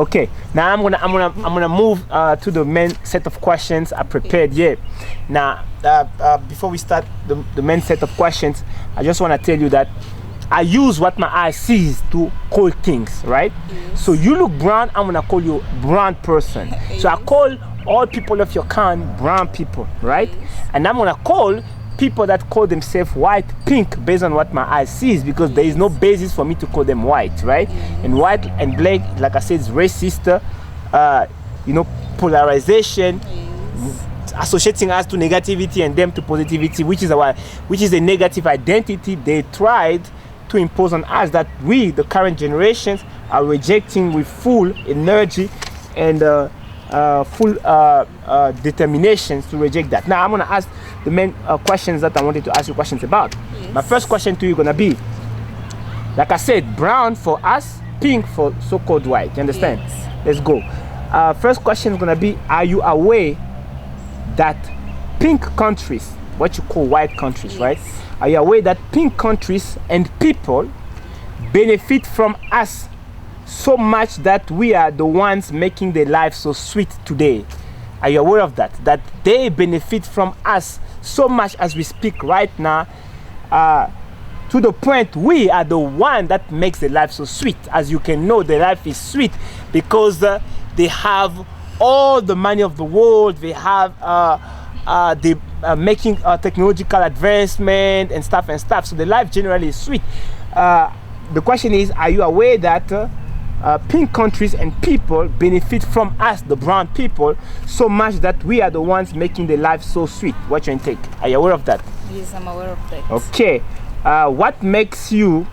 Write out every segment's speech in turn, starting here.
Okay, now I'm gonna move to the main set of questions I prepared here. Now, before we start the main set of questions, I just want to tell you that I use what my eye sees to call things, right? Yes. So you look brown, I'm gonna call you brown person. Yes. So I call all people of your kind brown people, right? Yes. And I'm gonna call people that call themselves white pink based on what my eye sees, because there is no basis for me to call them white, right? And white and black, like I said, is racist, polarization, associating us to negativity and them to positivity, which is a negative identity they tried to impose on us, that we, the current generations, are rejecting with full energy and full determination to reject that. Now I'm going to ask the main questions that I wanted to ask you questions about. Yes. My first question to you is going to be, like I said, brown for us, pink for so-called white. You understand? Yes. Let's go. First question is going to be, are you aware that pink countries, what you call white countries, Yes. right? Are you aware that pink countries and people benefit from us so much that we are the ones making their lives so sweet today? Are you aware of that? That they benefit from us so much as we speak right now, to the point we are the one that makes the life so sweet. As you can know, the life is sweet because they have all the money of the world. They have making technological advancement and stuff. So the life generally is sweet. The question is, are you aware that pink countries and people benefit from us, the brown people, so much that we are the ones making the life so sweet? What's your intake? Are you aware of that? Yes, I'm aware of that. Okay. What makes you...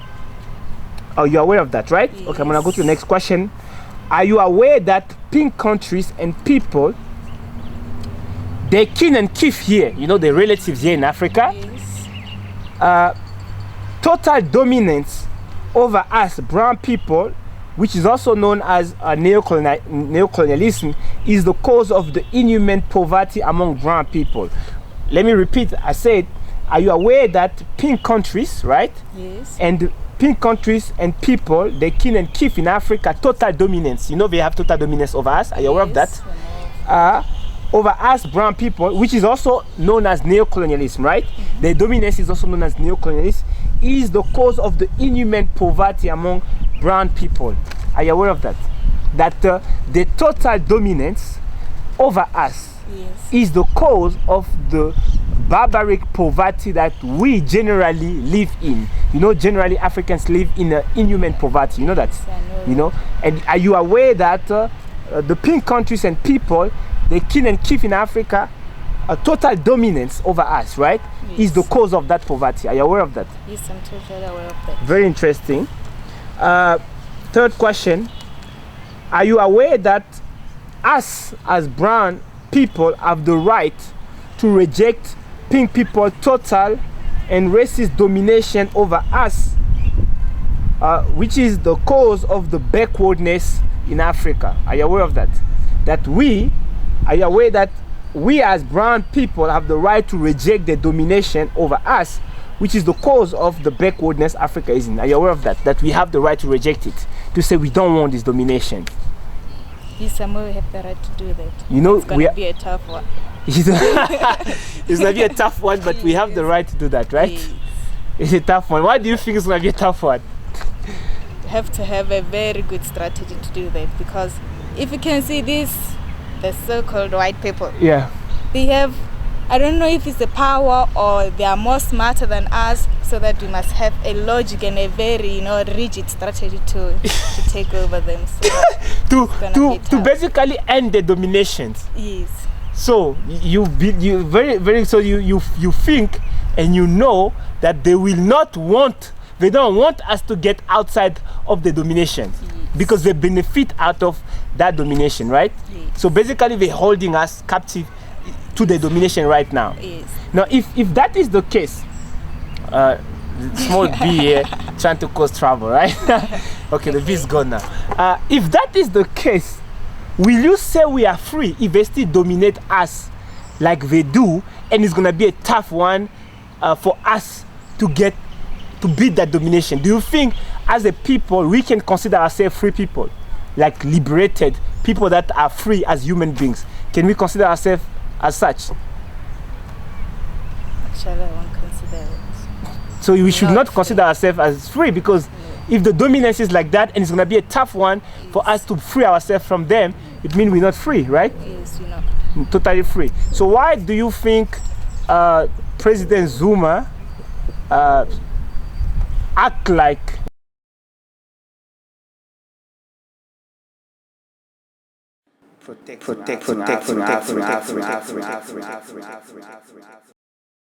Oh, you're aware of that, right? Yes. Okay, I'm going to go to the next question. Are you aware that pink countries and people, they kin and kith here, you know, the relatives here in Africa, Yes. total dominance over us brown people, which is also known as neocolonialism, is the cause of the inhuman poverty among brown people. Let me repeat, I said, are you aware that pink countries, right? Yes. And pink countries and people, they kin and kith in Africa, total dominance. You know, they have total dominance over us. Are you aware of that? Over us brown people, which is also known as neocolonialism, right? Mm-hmm. The dominance is also known as neocolonialism, is the cause of the inhuman poverty among brown people. Are you aware of that? That the total dominance over us, Yes. is the cause of the barbaric poverty that we generally live in. You know, generally Africans live in inhuman poverty. You know that? Yes, I know. You know? And are you aware that the pink countries and people, they kin and kith in Africa, a total dominance over us, right? Yes. Is the cause of that poverty. Are you aware of that? Yes, I'm totally aware of that. Very interesting. Third question. Are you aware that us as brown people have the right to reject pink people total and racist domination over us, which is the cause of the backwardness in Africa? Are you aware of that? Are you aware that we as brown people have the right to reject the domination over us, which is the cause of the backwardness Africa is in? Are you aware of that? That we have the right to reject it, to say we don't want this domination. Yes, I'm aware we have the right to do that. You know, it's going to be a tough one. It's going to be a tough one, but we have the right to do that, right? Yes. It's a tough one. Why do you think it's going to be a tough one? You have to have a very good strategy to do that, because if you can see this, the so-called white people, Yeah. they have, I don't know if it's the power or they are more smarter than us, so that we must have a logic and a very, rigid strategy to take over them. So to basically end the dominations. yes. So you think and you know that they don't want us to get outside of the domination, Yes. because they benefit out of that domination, right? Yes. So basically they're holding us captive to the domination right now. Yes. Now if that is the case, small B here trying to cause trouble, right? Okay, the B is gone now. If that is the case, will you say we are free if they still dominate us like they do, and it's gonna be a tough one for us to beat that domination? Do you think as a people we can consider ourselves free people? like liberated, people that are free as human beings. Can we consider ourselves as such? Actually, I won't consider it. So we should not Free. consider ourselves as free, because if the dominance is like that and it's going to be a tough one for us to free ourselves from them, it means we're not free, right? Yes, you're not. Totally free. So why do you think President Zuma act like protect Africa?